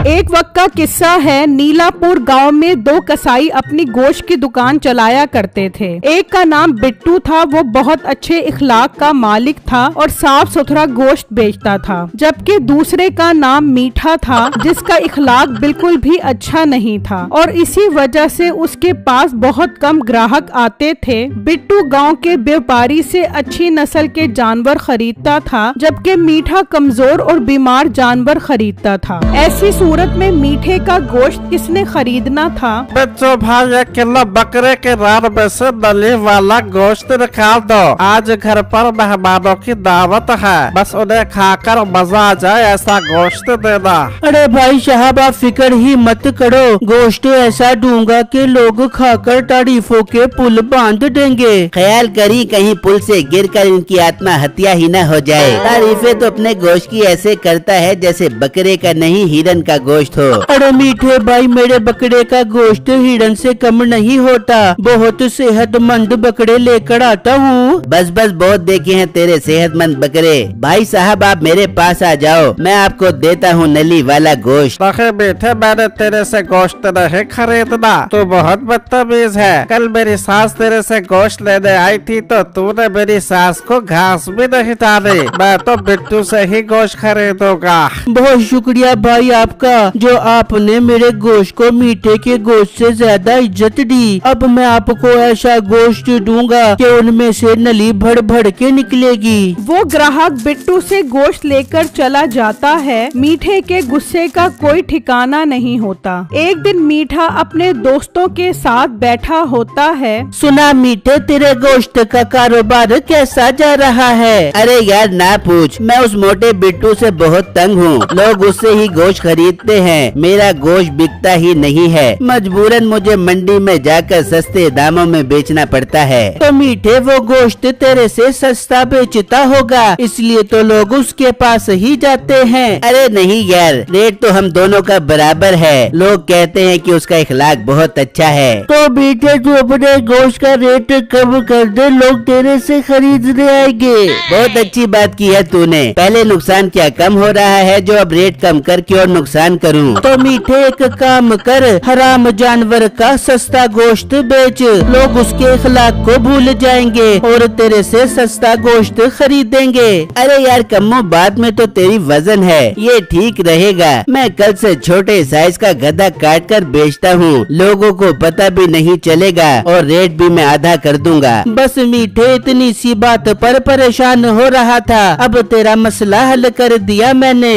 एक वक्त का किस्सा है। नीलापुर गांव में दो कसाई अपनी गोश्त की दुकान चलाया करते थे। एक का नाम बिट्टू था, वो बहुत अच्छे इखलाक का मालिक था और साफ सुथरा गोश्त बेचता था, जबकि दूसरे का नाम मीठा था, जिसका इखलाक बिल्कुल भी अच्छा नहीं था और इसी वजह से उसके पास बहुत कम ग्राहक आते थे। बिट्टू गाँव के व्यापारी से अच्छी नस्ल के जानवर खरीदता था, जबकि मीठा कमजोर और बीमार जानवर खरीदता था। ऐसी सूरत में मीठे का गोश्त किसने खरीदना था? बच्चों भाई, 1 किलो बकरे के रान में से नली वाला गोश्त निकाल दो। आज घर पर मेहमानों की दावत है, बस उन्हें खाकर मजा आ जाए ऐसा गोश्त देना। अरे भाई साहब, आप फिक्र ही मत करो, गोश्त ऐसा दूंगा कि लोग खाकर तारीफों के पुल बांध देंगे। ख्याल करी कहीं पुल से गिरकर इनकी आत्महत्या ही न हो जाए। तारीफें तो अपने गोश्त की ऐसे करता है जैसे बकरे का नहीं हिरन का गोश्त हो। अरे मीठे भाई, मेरे बकरे का गोश्त हिरन से कम नहीं होता, बहुत सेहतमंद बकरे लेकर आता हूँ। बस बहुत देखे हैं तेरे सेहतमंद बकरे। भाई साहब, आप मेरे पास आ जाओ, मैं आपको देता हूँ नली वाला गोश्त। नहीं मीठे, मैंने तेरे से गोश्त नहीं खरीदना, तू बहुत बदतमीज है। कल मेरी सास तेरे से गोश्त लेने आई थी तो तूने मेरी सास को घास भी नहीं डाली। मैं तो बिट्टू से ही गोश्त खरीदूंगा। बहुत शुक्रिया भाई आपका, जो आपने मेरे गोश्त को मीठे के गोश्त से ज्यादा इज्जत दी। अब मैं आपको ऐसा गोश्त दूंगा कि उनमें से नली भर भर के निकलेगी। वो ग्राहक बिट्टू से गोश्त लेकर चला जाता है। मीठे के गुस्से का कोई ठिकाना नहीं होता। एक दिन मीठा अपने दोस्तों के साथ बैठा होता है। सुना मीठे, तेरे गोश्त का कारोबार कैसा जा रहा है? अरे यार ना पूछ, मैं उस मोटे बिट्टू से बहुत तंग हूँ। लोग उससे ही गोश्त खरीदते हैं, मेरा गोश्त बिकता ही नहीं है। मजबूरन मुझे मंडी में जाकर सस्ते दामों में बेचना पड़ता है। तो मीठे, वो गोश्त तेरे से सस्ता बेचता होगा, इसलिए तो लोग उसके पास ही जाते हैं। अरे नहीं यार, रेट तो हम दोनों का बराबर है। लोग कहते हैं कि उसका इखलाक बहुत अच्छा है। तो मीठे, तू अपने गोश्त का रेट कम कर दे, लोग तेरे से खरीदने आएंगे। बहुत अच्छी बात की है तूने। पहले नुकसान क्या कम हो रहा है जो अब रेट कम कर क्यों नुकसान करूं? तो मीठे, एक काम कर, हराम जानवर का सस्ता गोश्त बेच, लोग उसके इखलाक को भूल जाएंगे और तेरे से सस्ता गोश्त खरीदेंगे। अरे यार कम्मो, बात में तो तेरी वजन है, ये ठीक रहेगा। मैं कल से छोटे साइज का गधा काट कर बेचता हूँ, लोगों को पता भी नहीं चलेगा और रेट भी मैं आधा कर दूंगा। बस मीठे, इतनी सी बात पर परेशान हो रहा था, अब तेरा मसला हल कर दिया मैंने।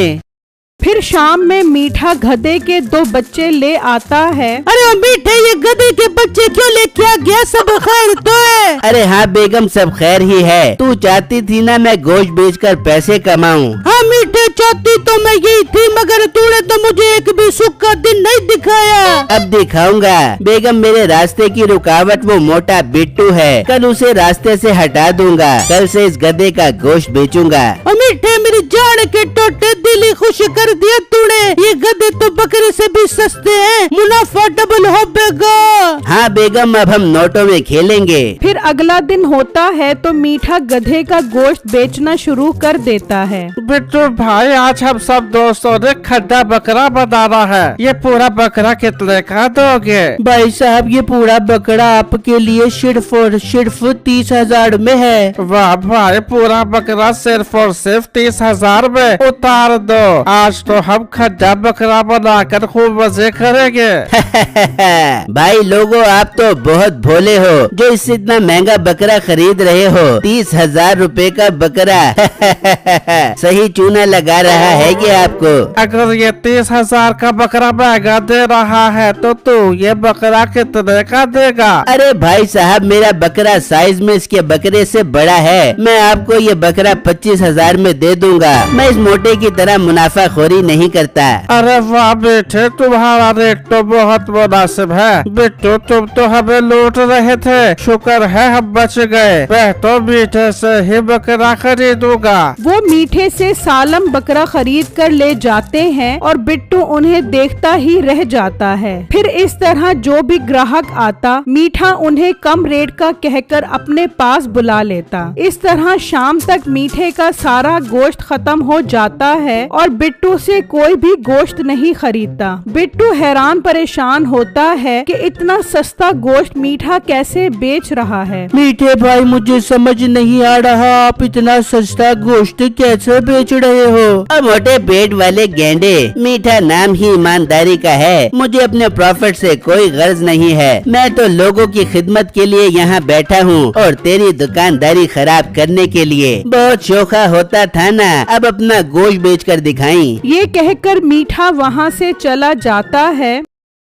फिर शाम में मीठा गधे के 2 बच्चे ले आता है। अरे मीठे, ये गधे के बच्चे क्यों लेके आ गया? सब खैर तो है? अरे हाँ बेगम, सब खैर ही है। तू चाहती थी ना मैं गोश्त बेचकर पैसे कमाऊं? हाँ मीठे, चाहती तो मैं यही थी, मगर तूने तो मुझे एक भी सुख का दिन नहीं दिखाया। अब दिखाऊंगा बेगम। मेरे रास्ते की रुकावट वो मोटा बिट्टू है, कल उसे रास्ते से हटा दूंगा। कल से इस गधे का गोश्त बेचूंगा। मीठे, मेरी जान के टोटे, दिल ही खुश कर दिया तूने। ये गधे तो बकरे से भी सस्ते हैं, मुनाफा डबल हो बेगा। हाँ बेगम, अब हम नोटों में खेलेंगे। फिर अगला दिन होता है तो मीठा गधे का गोश्त बेचना शुरू कर देता है। बिट्टू भाई, आज हम सब दोस्तों ने खड्डा बकरा बनाना है। ये पूरा बकरा कितने का दोगे? भाई साहब, ये पूरा बकरा आपके लिए सिर्फ और सिर्फ 30,000 में है। वाह भाई, पूरा बकरा सिर्फ और सिर्फ 30,000 में? उतार दो, आज तो हम खड्डा बकरा बनाकर खूब मजे करेंगे। भाई लोगों, आप तो बहुत भोले हो जो इससे इतना महंगा बकरा खरीद रहे हो। 30,000 रुपए का बकरा। सही चूना लगा रहा है ये आपको। अगर ये 30,000 का बकरा महंगा दे रहा है तो तू ये बकरा कितने का देगा? अरे भाई साहब, मेरा बकरा साइज में इसके बकरे से बड़ा है। मैं आपको ये बकरा 25,000 में दे दूंगा। मैं इस मोटे की तरह मुनाफाखोरी नहीं करता। अरे वाह बेटे, तुम्हारा रेट तो बहुत मुनासिब है। बिट्टू, तुम तो हमें लूट रहे थे, शुक्र है हम बच गए। मैं तो मीठे से ही बकरा खरीदूंगा। वो मीठे से सालम बकरा बकरा खरीद कर ले जाते हैं और बिट्टू उन्हें देखता ही रह जाता है। फिर इस तरह जो भी ग्राहक आता मीठा उन्हें कम रेट का कहकर अपने पास बुला लेता। इस तरह शाम तक मीठे का सारा गोश्त खत्म हो जाता है और बिट्टू से कोई भी गोश्त नहीं खरीदता। बिट्टू हैरान परेशान होता है कि इतना सस्ता गोश्त मीठा कैसे बेच रहा है। मीठे भाई मुझे समझ नहीं आ रहा, आप इतना सस्ता गोश्त कैसे बेच रहे हो? मोटे पेट वाले गेंडे, मीठा नाम ही ईमानदारी का है। मुझे अपने प्रॉफिट से कोई गर्ज नहीं है। मैं तो लोगों की खिदमत के लिए यहाँ बैठा हूँ और तेरी दुकानदारी खराब करने के लिए। बहुत शोखा होता था ना, अब अपना गोश्त बेचकर दिखाई। ये कहकर मीठा वहाँ से चला जाता है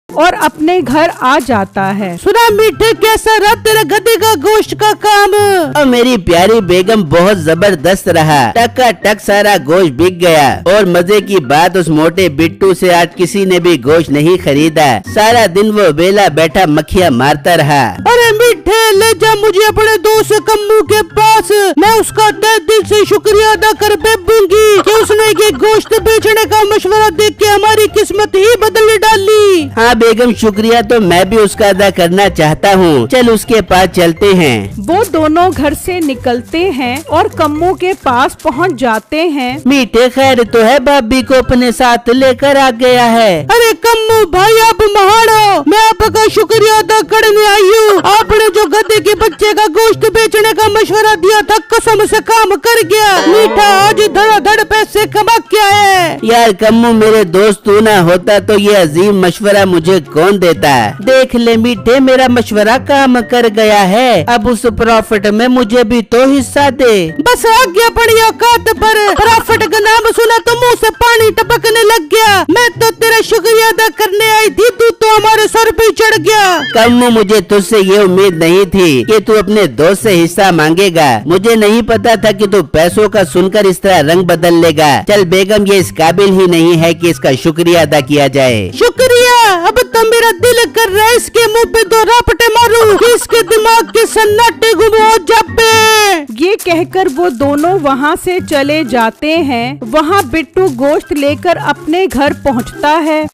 और अपने घर आ जाता है। सुना मीठे, कैसा रहा तेरा गधे का गोश्त का काम? और मेरी प्यारी बेगम बहुत जबरदस्त रहा। टका टक सारा गोश्त बिक गया और मजे की बात उस मोटे बिट्टू से आज किसी ने भी गोश्त नहीं खरीदा। सारा दिन वो बेला बैठा मक्खियाँ मारता रहा। अरे मीठे, ले जा मुझे अपने दोस्त कम्मू के पास। मैं उसका तहे दिल से शुक्रिया अदा कर बेबूंगी कि उसने ये गोश्त बेचने का मशवरा देख के हमारी किस्मत ही बदल डाली। हाँ बेगम, शुक्रिया तो मैं भी उसका अदा करना चाहता हूँ। चल उसके पास चलते हैं। वो दोनों घर से निकलते हैं और कम्मू के पास पहुँच जाते हैं। मीठे, खैर तो है, भाभी को अपने साथ लेकर आ गया है। अरे कम्मू भाई, आप महाड़ो, मैं आपका शुक्रिया अदा करने आई हूँ। आपने जो गधे के बच्चे का गोश्त बेचने का मशवरा दिया था, कसम से काम कर गया। मीठा आज धड़ाधड़ पैसे कमा के आया है। यार कम्मू, मेरे दोस्त तू ना होता तो ये अजीम मशवरा मुझे कौन देता। देख ले मीठे, मेरा मशवरा काम कर गया है। अब उस प्रॉफिट में मुझे भी तो हिस्सा दे। बस आ गया बड़ी औकात पर। प्रॉफिट का नाम सुना तो मुंह से पानी टपकने लग गया। मैं तो तेरा शुक्रिया अदा करने आई थी, तू तो हमारे सर पे चढ़ गया। कम्मू, मुझे तुझसे ये उम्मीद नहीं थी कि तू अपने दोस्त से हिस्सा मांगेगा। मुझे नहीं पता था कि तू पैसों का सुनकर इस तरह रंग बदल लेगा। चल बेगम, ये इस काबिल ही नहीं है कि इसका शुक्रिया अदा किया जाए। शुक्रिया? अब तो मेरा दिल कर रहा है इसके मुंह पे दो रापटे मारूं कि इसके दिमाग के सन्नाटे गुम हो जाए। ये कहकर वो दोनों वहाँ से चले जाते हैं। वहाँ बिट्टू गोश्त लेकर अपने घर पहुँचता है।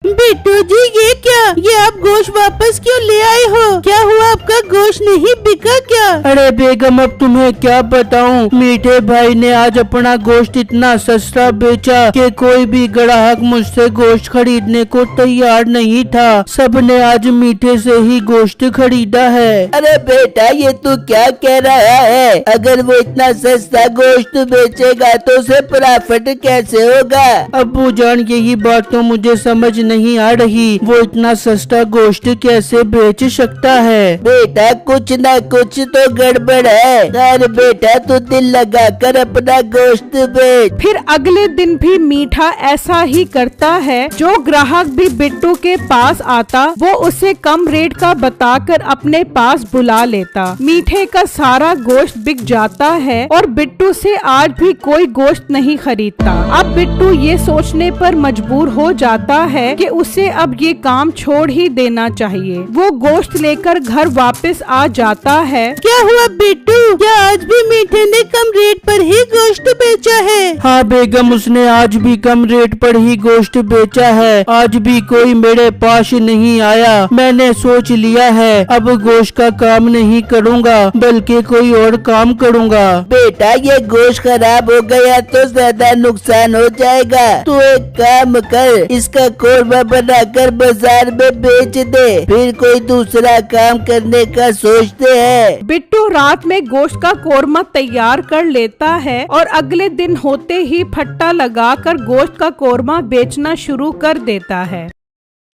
बिट्टू जी, ये क्या? ये आप गोश्त वापस क्यों ले आए हो? क्या हुआ, आपका गोश्त नहीं बिका क्या? अरे बेगम, अब तुम्हें क्या बताऊं, मीठे भाई ने आज अपना गोश्त इतना सस्ता बेचा कि कोई भी ग्राहक मुझसे गोश्त खरीदने को तैयार नहीं था। सबने आज मीठे से ही गोश्त खरीदा है। अरे बेटा, ये तू क्या कह रहा है? अगर वो इतना सस्ता गोश्त बेचेगा तो उसे प्रॉफिट कैसे होगा? अब्बू जान, यही बात तो मुझे समझ नहीं आ रही। वो इतना सस्ता गोश्त कैसे बेच सकता है? बेटा, कुछ ना कुछ तो गड़बड़ है। यार बेटा, तू दिल लगा कर अपना गोश्त बेच। फिर अगले दिन भी मीठा ऐसा ही करता है। जो ग्राहक भी बिट्टू के पास आता वो उसे कम रेट का बताकर अपने पास बुला लेता। मीठे का सारा गोश्त बिक जाता है और बिट्टू से आज भी कोई गोश्त नहीं खरीदता। अब बिट्टू ये सोचने पर मजबूर हो जाता है कि उसे अब ये काम छोड़ ही देना चाहिए। वो गोश्त लेकर घर वापस आ जाता है। क्या हुआ बिट्टू, क्या आज भी मीठे ने कम रेट पर ही गोश्त बेचा है? हाँ बेगम, उसने आज भी कम रेट पर ही गोश्त बेचा है। आज भी कोई मेरे पास नहीं आया। मैंने सोच लिया है अब गोश्त का काम नहीं करूँगा बल्कि कोई और काम करूँगा। बेटा, ये गोश्त खराब हो गया तो ज्यादा नुकसान हो जाएगा। तू एक काम कर, इसका कोरमा बनाकर बाजार में बेच दे, फिर कोई दूसरा काम करने का सोचते हैं। बिट्टू रात में गोश्त का कोरमा तैयार कर लेता है और अगले दिन होते ही फट्टा लगाकर गोश्त का कोरमा बेचना शुरू कर देता है।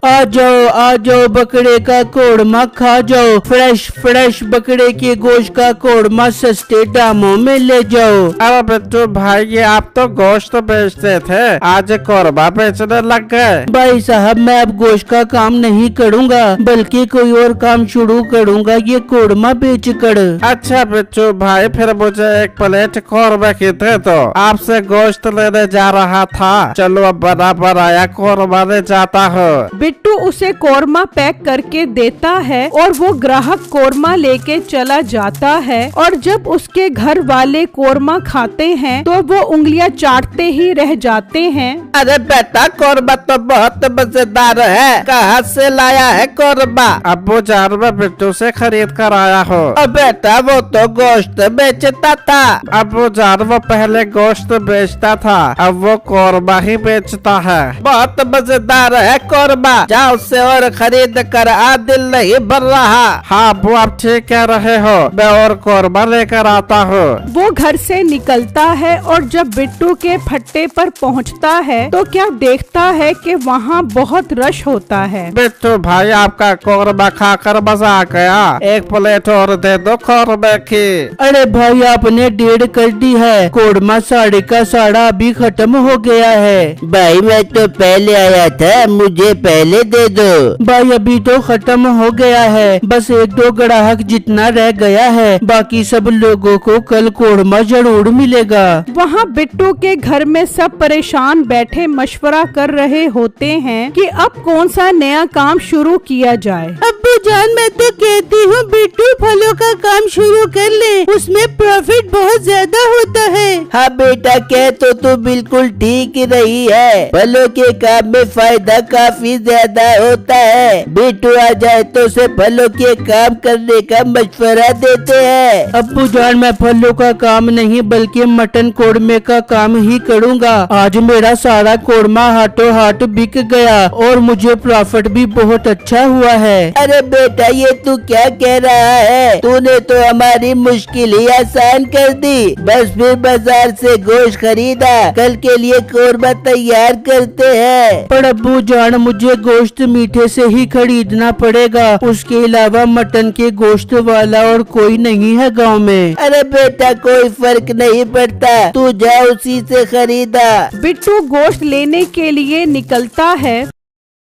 आ जाओ बकरे का कोरमा खा जाओ। फ्रेश फ्रेश बकरे के गोश्त का कोरमा सस्ते दामों में ले जाओ। अरे बिट्टू भाई, ये आप तो गोश्त बेचते थे, आज कोरमा बेचने लग गए। भाई साहब, मैं अब गोश्त का काम नहीं करूँगा बल्कि कोई और काम शुरू करूँगा, ये कोरमा बेच कर। अच्छा बिट्टू भाई, फिर मुझे एक प्लेट कोरमा की दे दो। आपसे गोश्त लेने जा रहा था, चलो अब बना बनाया कोरमा ले जाता हूँ। बिट्टू उसे कोरमा पैक करके देता है और वो ग्राहक कोरमा लेके चला जाता है। और जब उसके घर वाले कोरमा खाते हैं तो वो उंगलियां चाटते ही रह जाते हैं। अरे बेटा कोरमा तो बहुत मजेदार है, कहाँ से लाया है कोरमा? अब्बू जान मैं बिट्टू से खरीद कर आया हूँ। अब बेटा वो तो गोश्त बेचता था। अब्बू जान वो पहले गोश्त बेचता था, अब वो कोरमा ही बेचता है। बहुत मजेदार है कोरमा, जाओ उससे और खरीद कर आ, दिल नहीं भर रहा। हाँ अब्बू आप ठीक कह रहे हो, मैं और कोरमा लेकर आता हूँ। वो घर से निकलता है और जब बिट्टू के फट्टे पर पहुंचता है तो क्या देखता है कि वहाँ बहुत रश होता है। बिट्टू भाई आपका कोरमा खाकर मजा आ गया, एक प्लेट और दे दो कोरमे की। अरे भाई आपने डेढ़ कर दी है, कोरमा साढ़े का साढ़ा अभी खत्म हो गया है। भाई मैं तो पहले आया था, मुझे पहले दे दो। भाई अभी तो खत्म हो गया है, बस एक दो ग्राहक जितना रह गया है, बाकी सब लोगों को कल कोरमा जरूर मिलेगा। वहाँ बिट्टू के घर में सब परेशान बैठे मशवरा कर रहे होते हैं कि अब कौन सा नया काम शुरू किया जाए। अब्बू जान मैं तो कहती हूँ बिट्टू फलों का काम शुरू कर ले, उसमें प्रॉफिट बहुत ज्यादा होता है। हाँ बेटा कह तो तू बिल्कुल ठीक रही है, फलों के काम में फायदा काफी ज्यादा होता है। बिट्टू आ जाए तो उसे फलों के काम करने का मशवरा देते हैं। अब्बू जान मैं फलों का काम नहीं बल्कि मटन कोरमे का काम ही करूँगा। आज मेरा सारा कोरमा हाथों हाथ बिक गया और मुझे प्रॉफिट भी बहुत अच्छा हुआ है। अरे बेटा ये तू क्या कह रहा है, तूने तो हमारी मुश्किल ही आसान कर दी। बस फिर बाजार से गोश्त खरीदा, कल के लिए कोरमा तैयार करते हैं। पर अब्बू जान मुझे गोश्त मीठे से ही खरीदना पड़ेगा, उसके अलावा मटन के गोश्त वाला और कोई नहीं है गांव में। अरे बेटा कोई फर्क नहीं पड़ता, तू जा उसी से खरीदा। बिट्टू गोश्त लेने के लिए निकलता है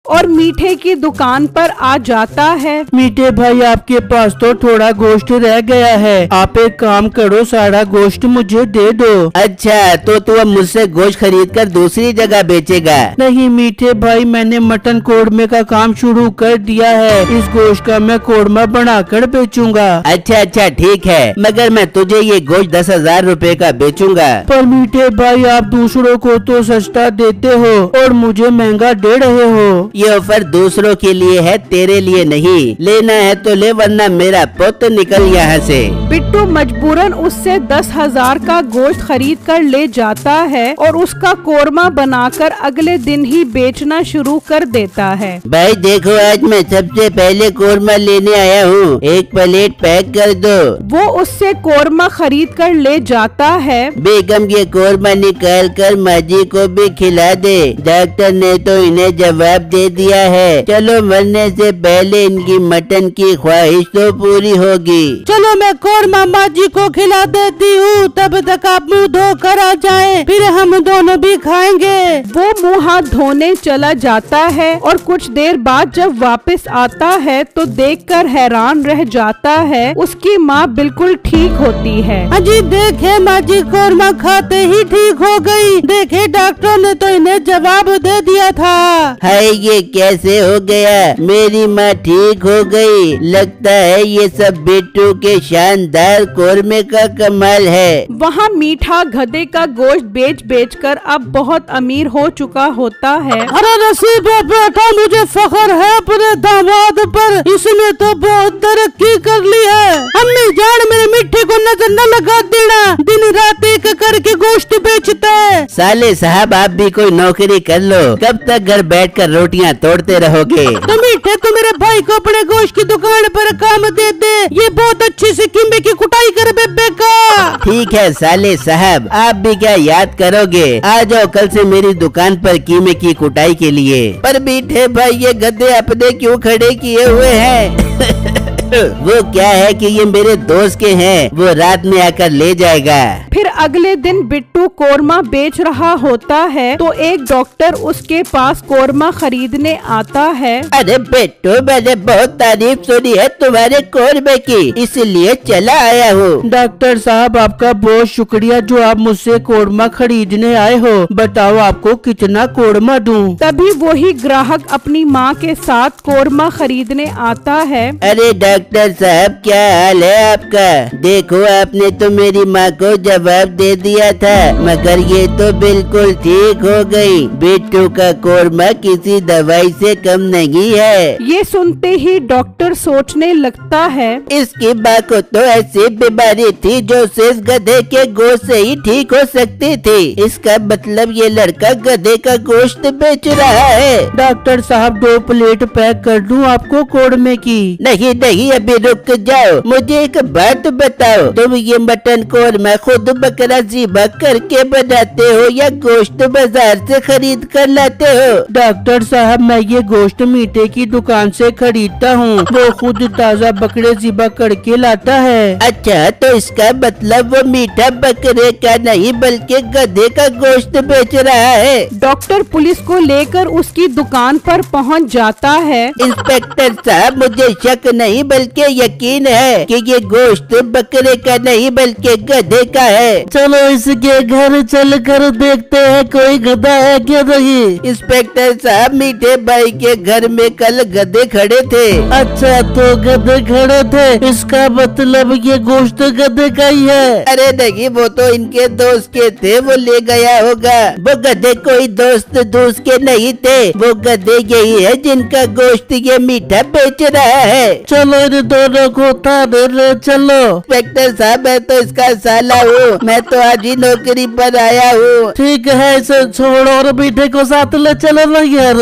और मीठे की दुकान पर आ जाता है। मीठे भाई आपके पास तो थोड़ा गोश्त रह गया है, आप एक काम करो सारा गोश्त मुझे दे दो। अच्छा तो तू अब मुझसे गोश्त खरीद कर दूसरी जगह बेचेगा? नहीं मीठे भाई मैंने मटन कोरमे का काम शुरू कर दिया है, इस गोश्त का मैं कोरमा बनाकर बेचूंगा। अच्छा ठीक है, मगर मैं तुझे ये गोश्त 10,000 रुपए का बेचूंगा। पर मीठे भाई आप दूसरों को तो सस्ता देते हो और मुझे महंगा दे रहे हो। ये ऑफर दूसरों के लिए है, तेरे लिए नहीं। लेना है तो ले वरना मेरा पुत्र निकल यहाँ से। बिट्टू मजबूरन उससे 10,000 का गोश्त खरीद कर ले जाता है और उसका कोरमा बनाकर अगले दिन ही बेचना शुरू कर देता है। भाई देखो आज मैं सबसे पहले कोरमा लेने आया हूँ, एक प्लेट पैक कर दो। वो उससे कोरमा खरीद कर ले जाता है। बेगम ये कोरमा निकाल कर माजी को भी खिला दे, डॉक्टर ने तो इन्हें जवाब दे दिया है। चलो मरने से पहले इनकी मटन की ख्वाहिश तो पूरी होगी। चलो मैं कोरमा माजी को खिला देती हूँ, तब तक आप मुँह धो कर आ जाएं, फिर हम दोनों भी खाएंगे। वो मुँह हाथ धोने चला जाता है और कुछ देर बाद जब वापस आता है तो देखकर हैरान रह जाता है, उसकी माँ बिल्कुल ठीक होती है। अजी देखे माजी कोरमा खाते ही ठीक हो गई, देखे डॉक्टर ने तो इन्हें जवाब दे दिया था। हाय ये कैसे हो गया, मेरी माँ ठीक हो गई। लगता है ये सब बिट्टू के शानदार कोरमे का कमाल है। वहाँ मीठा गधे का गोश्त बेच कर अब बहुत अमीर हो चुका होता है। अरे नसीब है बेटा, मुझे फख्र है अपने दामाद पर, इसने तो बहुत तरक्की कर ली है। अम्मी जान मेरे मिठे को नजर न लगा देना, दिन रात एक करके गोश्त बेचता है। साले साहब आप भी कोई नौकरी कर लो, कब तक घर बैठकर रोटियां तोड़ते रहोगे। तो मीठे तो मेरे भाई को अपने गोश्त की दुकान पर काम दे दे, ये बहुत अच्छी से कीमे की कुटाई कर बेबे का। ठीक है साले साहब, आप भी क्या याद करोगे, आ जाओ कल से मेरी दुकान पर कीमे की कुटाई के लिए। पर मीठे भाई ये गधे अपने क्यों खड़े किए हुए हैं? वो क्या है कि ये मेरे दोस्त के हैं, वो रात में आकर ले जाएगा। फिर अगले दिन बिट्टू कोरमा बेच रहा होता है तो एक डॉक्टर उसके पास कोरमा खरीदने आता है। अरे बिट्टू, मैंने बहुत तारीफ सुनी है तुम्हारे कोरमे की, इसलिए चला आया हूँ। डॉक्टर साहब, आपका बहुत शुक्रिया जो आप मुझसे कोरमा खरीदने आए हो। बताओ आपको कितना कोरमा दूं? तभी वही ग्राहक अपनी माँ के साथ कोरमा खरीदने आता है। अरे डॉक्टर साहब, क्या हाल है आपका? देखो, आपने तो मेरी माँ को जवाब दे दिया था, मगर ये तो बिल्कुल ठीक हो गई। बिट्टू का कोरमा किसी दवाई से कम नहीं है। ये सुनते ही डॉक्टर सोचने लगता है, इसकी माँ को तो ऐसी बीमारी थी जो सिर्फ गधे के गोश्त से ही ठीक हो सकती थी। इसका मतलब ये लड़का गधे का गोश्त बेच रहा है। डॉक्टर साहब, 2 प्लेट पैक कर दूं आपको कोरमे की? नहीं नहीं, अभी रुक जाओ। मुझे एक बात बताओ, तुम ये मटन कोरमा खुद बकरा ज़िबा करके बनाते हो या गोश्त बाजार से खरीद कर लाते हो? डॉक्टर साहब, मैं ये गोश्त मीठे की दुकान से खरीदता हूँ। वो खुद ताज़ा बकरे ज़िबा करके लाता है। अच्छा, तो इसका मतलब वो मीठा बकरे का नहीं बल्कि गधे का गोश्त बेच रहा है। डॉक्टर पुलिस को लेकर उसकी दुकान पर पहुंच जाता है। इंस्पेक्टर साहब, मुझे शक नहीं बल्कि यकीन है कि ये गोश्त बकरे का नहीं बल्कि गधे का है। चलो इसके घर चल कर देखते हैं कोई गधा है क्या नहीं। इंस्पेक्टर साहब, मीठे भाई के घर में कल गधे खड़े थे। अच्छा, तो गधे खड़े थे, इसका मतलब ये गोश्त गधे का ही है। अरे नहीं, वो तो इनके दोस्त के थे, वो ले गया होगा। वो गधे कोई दोस्त के नहीं थे, वो गधे यही है जिनका गोश्त ये मीठा बेच रहा है। चलो इन दोनों को थाने ले चलो। इंस्पेक्टर साहब, मैं तो इसका साला हूँ, मैं तो आज ही नौकरी पर आया हूँ। ठीक है, इसे छोड़ो और मीठे को साथ ले चलो ना यार।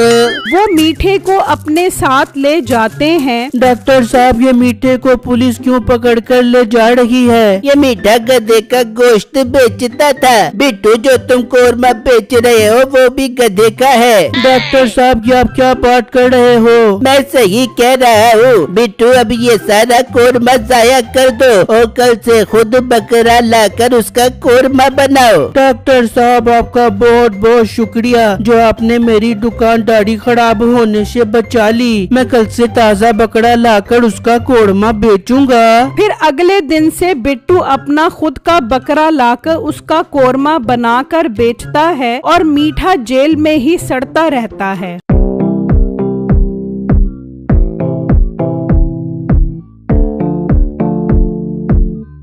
वो मीठे को अपने साथ ले जाते हैं। डॉक्टर साहब, ये मीठे को पुलिस क्यों पकड़ कर ले जा रही है? ये मीठा गधे का गोश्त बेचता था। बिट्टू, जो तुम कोरमा बेच रहे हो वो भी गधे का है। डॉक्टर साहब, ये आप क्या बात कर रहे हो? मैं सही कह रहा हूँ। बिट्टू, अब ये सारा कोरमा जाया कर दो और कल से खुद बकरा लाकर उसका कोरमा बनाओ। डॉक्टर साहब, आपका बहुत बहुत शुक्रिया जो आपने मेरी दुकानदारी खराब होने से बचा ली। मैं कल से ताज़ा बकरा लाकर उसका कोरमा बेचूंगा। फिर अगले दिन से बिट्टू अपना खुद का बकरा लाकर उसका कोरमा बनाकर बेचता है और मीठा जेल में ही सड़ता रहता है।